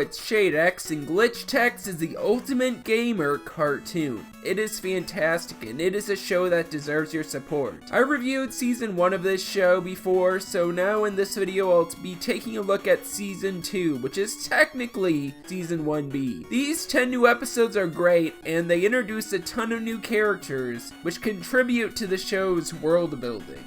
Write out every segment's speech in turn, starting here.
it's Shade X, and GlitchTex is the ultimate gamer cartoon. It is fantastic, and it is a show that deserves your support. I reviewed season 1 of this show before, so now in this video I'll be taking a look at season 2, which is technically season 1B. These 10 new episodes are great, and they introduce a ton of new characters, which contribute to the show's world building.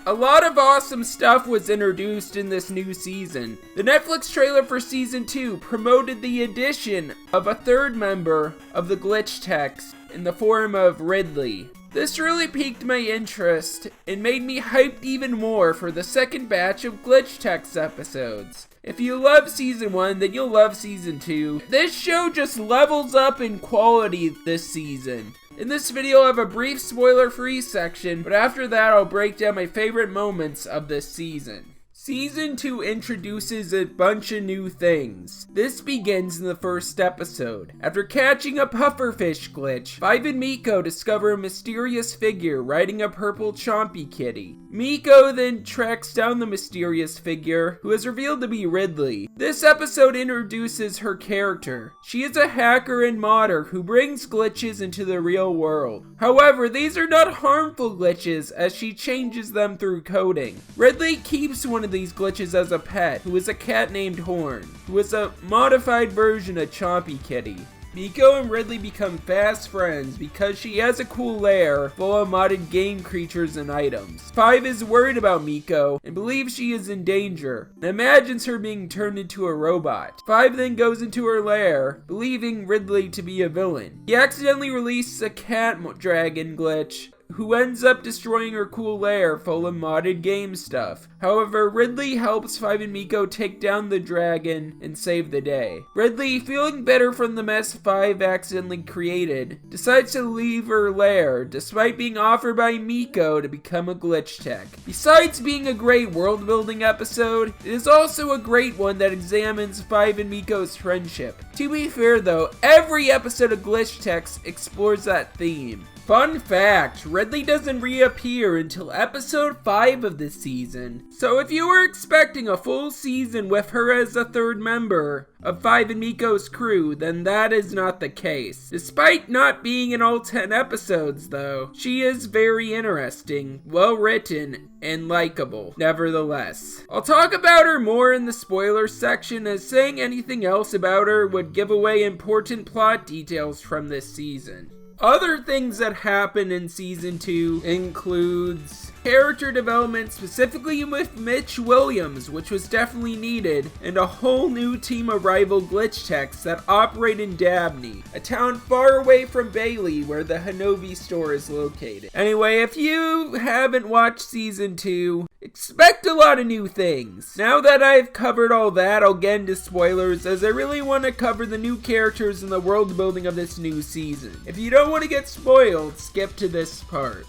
A lot of awesome stuff was introduced in this new season. The Netflix trailer for season 2 promoted the addition of a third member of the GlitchTex in the form of Ridley. This really piqued my interest and made me hyped even more for the second batch of GlitchTex episodes. If you love season 1, then you'll love season 2. This show just levels up in quality this season. In this video, I'll have a brief spoiler-free section, but after that, I'll break down my favorite moments of this season. Season 2 introduces a bunch of new things. This begins in the first episode. After catching a pufferfish glitch, Five and Miko discover a mysterious figure riding a purple chompy kitty. Miko then tracks down the mysterious figure, who is revealed to be Ridley. This episode introduces her character. She is a hacker and modder who brings glitches into the real world. However, these are not harmful glitches, as she changes them through coding. Ridley keeps one of these glitches as a pet, who is a cat named Horn, who is a modified version of Chompy Kitty. Miko and Ridley become fast friends because she has a cool lair full of modded game creatures and items. Five is worried about Miko and believes she is in danger and imagines her being turned into a robot. Five then goes into her lair, believing Ridley to be a villain. He accidentally releases a cat dragon glitch, who ends up destroying her cool lair full of modded game stuff. However, Ridley helps Five and Miko take down the dragon and save the day. Ridley, feeling better from the mess Five accidentally created, decides to leave her lair, despite being offered by Miko to become a glitch tech. Besides being a great world-building episode, it is also a great one that examines Five and Miko's friendship. To be fair though, every episode of GlitchTex explores that theme. Fun fact, Ridley doesn't reappear until episode 5 of this season, so if you were expecting a full season with her as a third member of Five and Miko's crew, then that is not the case. Despite not being in all 10 episodes though, she is very interesting, well written, and likable, nevertheless. I'll talk about her more in the spoiler section, as saying anything else about her would give away important plot details from this season. Other things that happen in season 2 includes character development, specifically with Mitch Williams, which was definitely needed, and a whole new team of rival glitch techs that operate in Dabney, a town far away from Bailey where the Hanovi store is located. Anyway, if you haven't watched season 2, expect a lot of new things. Now that I've covered all that, I'll get into spoilers, as I really want to cover the new characters and the world building of this new season. If you don't want to get spoiled, skip to this part.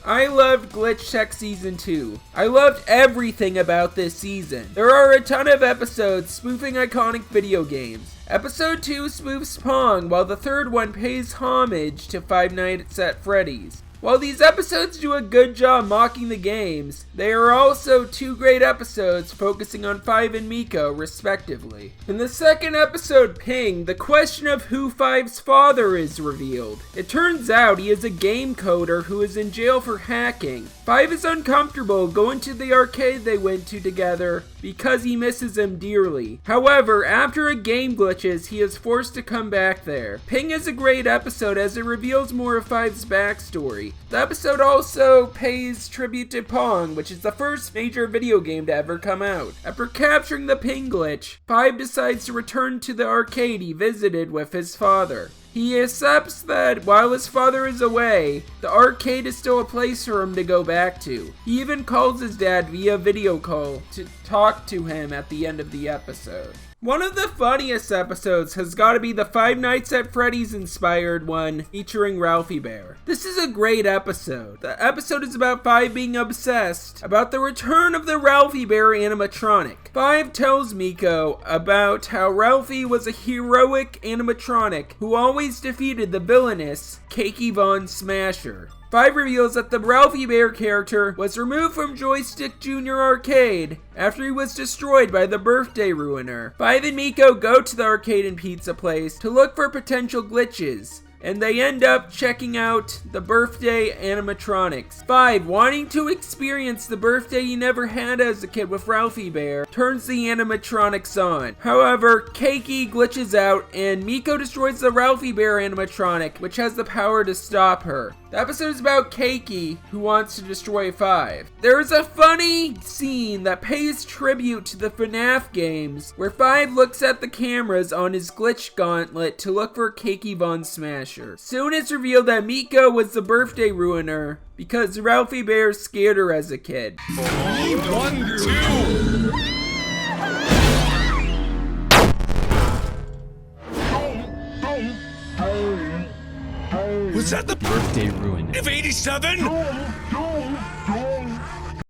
I loved GlitchTex Season 2. I loved everything about this season. There are a ton of episodes spoofing iconic video games. Episode 2 spoofs Pong, while the third one pays homage to Five Nights at Freddy's. While these episodes do a good job mocking the games, they are also 2 great episodes focusing on Five and Miko, respectively. In the second episode, Ping, the question of who Five's father is revealed. It turns out he is a game coder who is in jail for hacking. Five is uncomfortable going to the arcade they went to together because he misses him dearly. However, after a game glitches, he is forced to come back there. Ping is a great episode as it reveals more of Five's backstory. The episode also pays tribute to Pong, which is the first major video game to ever come out. After capturing the Ping glitch, Five decides to return to the arcade he visited with his father. He accepts that while his father is away, the arcade is still a place for him to go back to. He even calls his dad via video call to talk to him at the end of the episode. One of the funniest episodes has got to be the Five Nights at Freddy's inspired one featuring Ralphie Bear. This is a great episode. The episode is about Five being obsessed about the return of the Ralphie Bear animatronic. Five tells Miko about how Ralphie was a heroic animatronic who always defeated the villainous Cakey Von Smasher. 5 reveals that the Ralphie Bear character was removed from Joystick Junior Arcade after he was destroyed by the Birthday Ruiner. 5 and Miko go to the arcade and pizza place to look for potential glitches, and they end up checking out the birthday animatronics. 5, wanting to experience the birthday he never had as a kid with Ralphie Bear, turns the animatronics on. However, Keiki glitches out and Miko destroys the Ralphie Bear animatronic, which has the power to stop her. The episode is about Keiki, who wants to destroy 5. There is a funny scene that pays tribute to the FNAF games, where 5 looks at the cameras on his glitch gauntlet to look for Keiki Von Smasher. Soon it's revealed that Miko was the Birthday Ruiner because Ralphie Bear scared her as a kid. Was that the Birthday Ruiner of 87?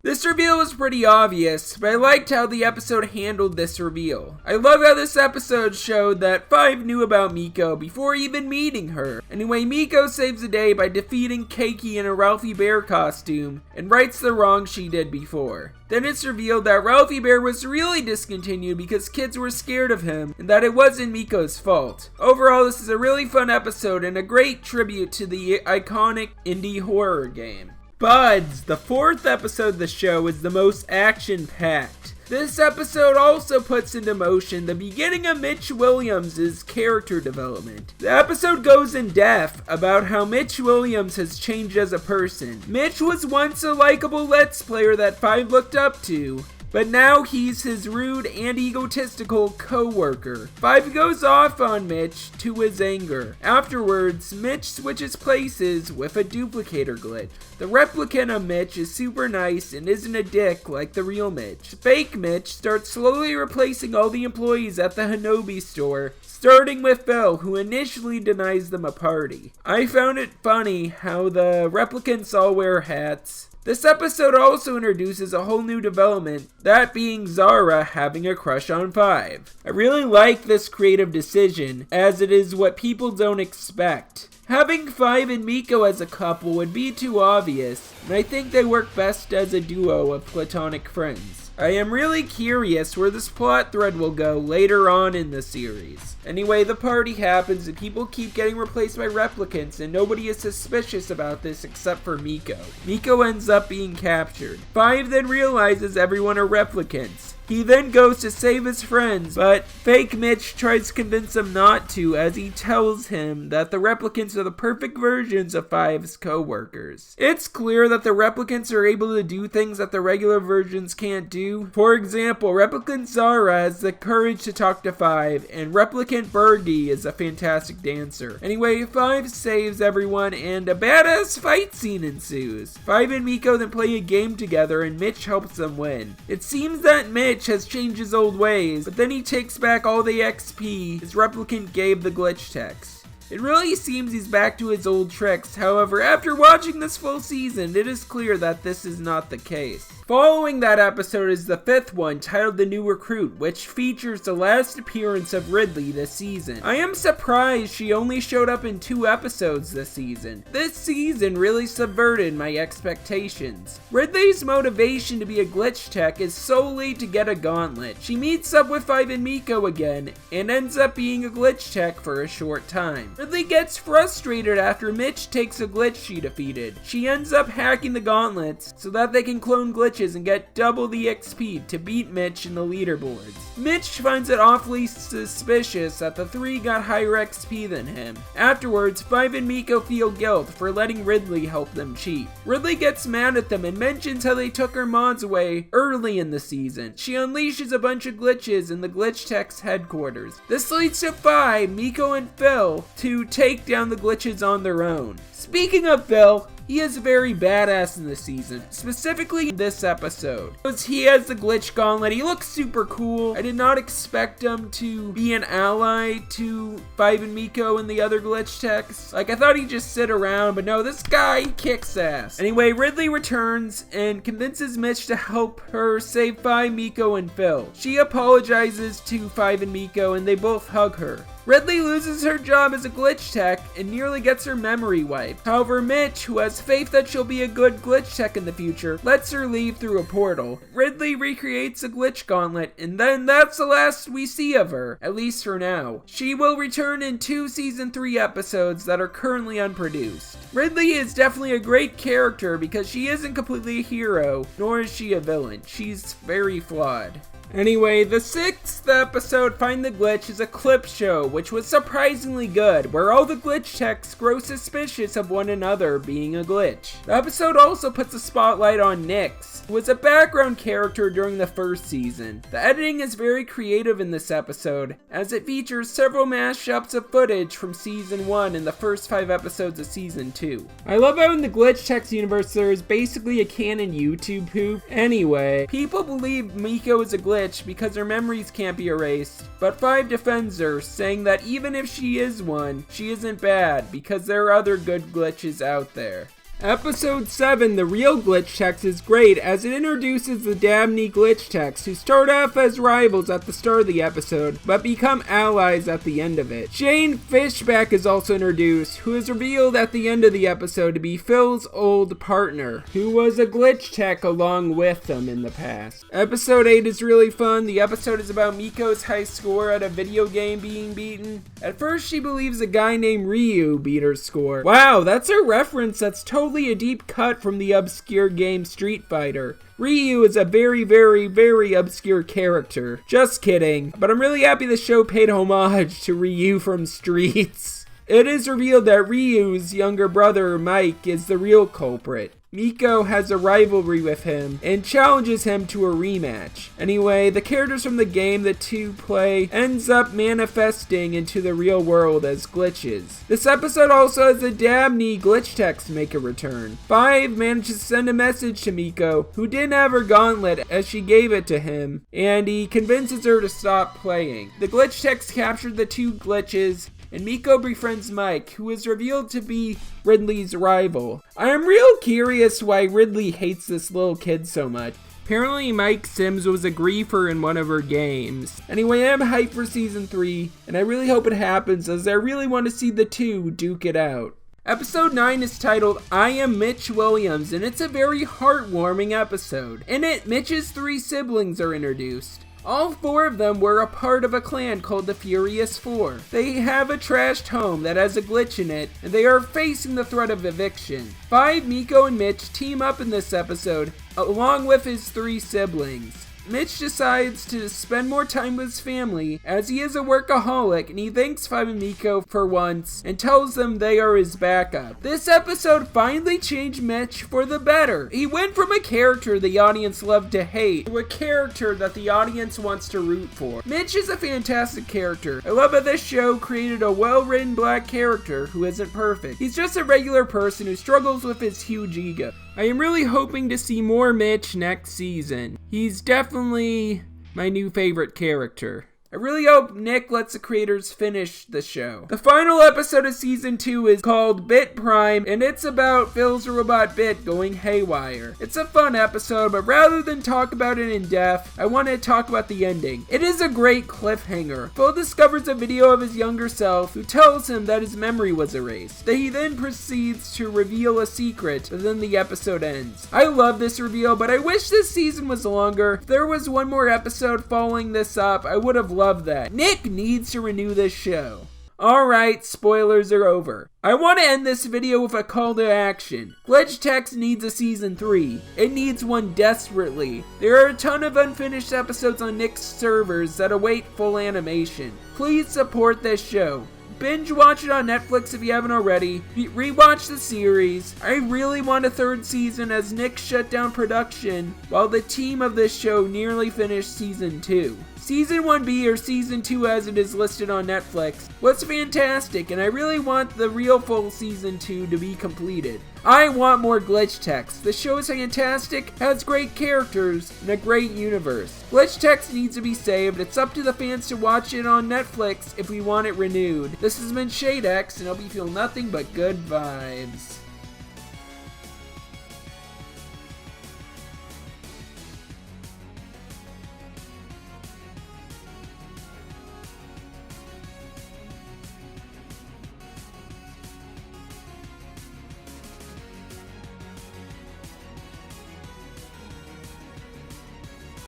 This reveal was pretty obvious, but I liked how the episode handled this reveal. I love how this episode showed that 5 knew about Miko before even meeting her. Anyway, Miko saves the day by defeating Keiki in a Ralphie Bear costume and rights the wrong she did before. Then it's revealed that Ralphie Bear was really discontinued because kids were scared of him and that it wasn't Miko's fault. Overall, this is a really fun episode and a great tribute to the iconic indie horror game. Buds, the 4th episode of the show, is the most action-packed. This episode also puts into motion the beginning of Mitch Williams' character development. The episode goes in depth about how Mitch Williams has changed as a person. Mitch was once a likable Let's Player that 5 looked up to, but now he's his rude and egotistical co-worker. 5 goes off on Mitch to his anger. Afterwards, Mitch switches places with a duplicator glitch. The replicant of Mitch is super nice and isn't a dick like the real Mitch. Fake Mitch starts slowly replacing all the employees at the Hinobi store, starting with Phil, who initially denies them a party. I found it funny how the replicants all wear hats. This episode also introduces a whole new development, that being Zara having a crush on 5. I really like this creative decision, as it is what people don't expect. Having 5 and Miko as a couple would be too obvious, and I think they work best as a duo of platonic friends. I am really curious where this plot thread will go later on in the series. Anyway, the party happens and people keep getting replaced by replicants and nobody is suspicious about this except for Miko. Miko ends up being captured. 5 then realizes everyone are replicants. He then goes to save his friends, but fake Mitch tries to convince him not to as he tells him that the replicants are the perfect versions of 5's co-workers. It's clear that the replicants are able to do things that the regular versions can't do. For example, replicant Zara has the courage to talk to 5, and replicant Bergie is a fantastic dancer. Anyway, 5 saves everyone and a badass fight scene ensues. 5 and Miko then play a game together and Mitch helps them win. It seems that Mitch has changed his old ways, but then he takes back all the XP his replicant gave the glitch techs. It really seems he's back to his old tricks. However, after watching this full season, it is clear that this is not the case. Following that episode is the 5th one, titled The New Recruit, which features the last appearance of Ridley this season. I am surprised she only showed up in 2 episodes this season. This season really subverted my expectations. Ridley's motivation to be a glitch tech is solely to get a gauntlet. She meets up with 5 and Miko again, and ends up being a glitch tech for a short time. Ridley gets frustrated after Mitch takes a glitch she defeated. She ends up hacking the gauntlets so that they can clone glitches and get double the XP to beat Mitch in the leaderboards. Mitch finds it awfully suspicious that the 3 got higher XP than him. Afterwards, 5 and Miko feel guilt for letting Ridley help them cheat. Ridley gets mad at them and mentions how they took her mods away early in the season. She unleashes a bunch of glitches in the glitch tech's headquarters. This leads to 5, Miko and Phil to take down the glitches on their own. Speaking of Phil, he is very badass in this season, specifically in this episode. Because he has the glitch gauntlet, he looks super cool. I did not expect him to be an ally to 5 and Miko and the other glitch techs. Like, I thought he'd just sit around, but no, this guy kicks ass. Anyway, Ridley returns and convinces Mitch to help her save 5, Miko, and Phil. She apologizes to 5 and Miko and they both hug her. Ridley loses her job as a glitch tech and nearly gets her memory wiped. However, Mitch, who has faith that she'll be a good glitch tech in the future, lets her leave through a portal. Ridley recreates a glitch gauntlet, and then that's the last we see of her, at least for now. She will return in 2 Season 3 episodes that are currently unproduced. Ridley is definitely a great character because she isn't completely a hero, nor is she a villain. She's very flawed. Anyway, the 6th episode, Find the Glitch, is a clip show, which was surprisingly good, where all the glitch techs grow suspicious of one another being a glitch. The episode also puts a spotlight on Nyx, who was a background character during the first season. The editing is very creative in this episode, as it features several mashups of footage from Season 1 and the first 5 episodes of Season 2. I love how in the glitch techs universe there is basically a canon YouTube poop. Anyway, people believe Miko is a glitch because her memories can't be erased, but 5 defends her, saying that even if she is one, she isn't bad because there are other good glitches out there. Episode 7, The Real Glitch Techs, is great as it introduces the Dabney Glitch Techs, who start off as rivals at the start of the episode, but become allies at the end of it. Jane Fishback is also introduced, who is revealed at the end of the episode to be Phil's old partner, who was a glitch tech along with them in the past. Episode 8 is really fun. The episode is about Miko's high score at a video game being beaten. At first she believes a guy named Ryu beat her score. Wow, that's a reference that's totally a deep cut from the obscure game Street Fighter. Ryu is a very, very, very obscure character. Just kidding, but I'm really happy the show paid homage to Ryu from Streets. It is revealed that Ryu's younger brother, Mike, is the real culprit. Miko has a rivalry with him and challenges him to a rematch. Anyway, the characters from the game the two play ends up manifesting into the real world as glitches. This episode also has the Dabney glitch techs make a return. 5 manages to send a message to Miko, who didn't have her gauntlet as she gave it to him, and he convinces her to stop playing. The glitch techs capture the 2 glitches, and Miko befriends Mike, who is revealed to be Ridley's rival. I am real curious why Ridley hates this little kid so much. Apparently Mike Sims was a griefer in one of her games. Anyway, I'm hyped for Season 3, and I really hope it happens as I really want to see the 2 duke it out. Episode 9 is titled, I Am Mitch Williams, and it's a very heartwarming episode. In it, Mitch's 3 siblings are introduced. All 4 of them were a part of a clan called the Furious 4. They have a trashed home that has a glitch in it, and they are facing the threat of eviction. 5, Miko and Mitch team up in this episode, along with his 3 siblings. Mitch decides to spend more time with his family as he is a workaholic, and he thanks 5 and Miko for once and tells them they are his backup. This episode finally changed Mitch for the better. He went from a character the audience loved to hate to a character that the audience wants to root for. Mitch is a fantastic character. I love that this show created a well-written black character who isn't perfect. He's just a regular person who struggles with his huge ego. I am really hoping to see more Mitch next season. He's definitely my new favorite character. I really hope Nick lets the creators finish the show. The final episode of Season 2 is called Bit Prime, and it's about Phil's robot Bit going haywire. It's a fun episode, but rather than talk about it in depth, I want to talk about the ending. It is a great cliffhanger. Phil discovers a video of his younger self who tells him that his memory was erased. He then proceeds to reveal a secret, and then the episode ends. I love this reveal, but I wish this season was longer. If there was one more episode following this up, I would have loved that. Nick needs to renew this show. Alright, spoilers are over. I want to end this video with a call to action. Glitch Techs needs a Season 3. It needs one desperately. There are a ton of unfinished episodes on Nick's servers that await full animation. Please support this show. Binge watch it on Netflix if you haven't already. Rewatch the series. I really want a 3rd season as Nick shut down production while the team of this show nearly finished Season 2. Season 1B or Season 2 as it is listed on Netflix was fantastic, and I really want the real full Season 2 to be completed. I want more Glitch Techs. The show is fantastic, has great characters, and a great universe. Glitch Techs needs to be saved. It's up to the fans to watch it on Netflix if we want it renewed. This has been ShadeX, and I hope you feel nothing but good vibes.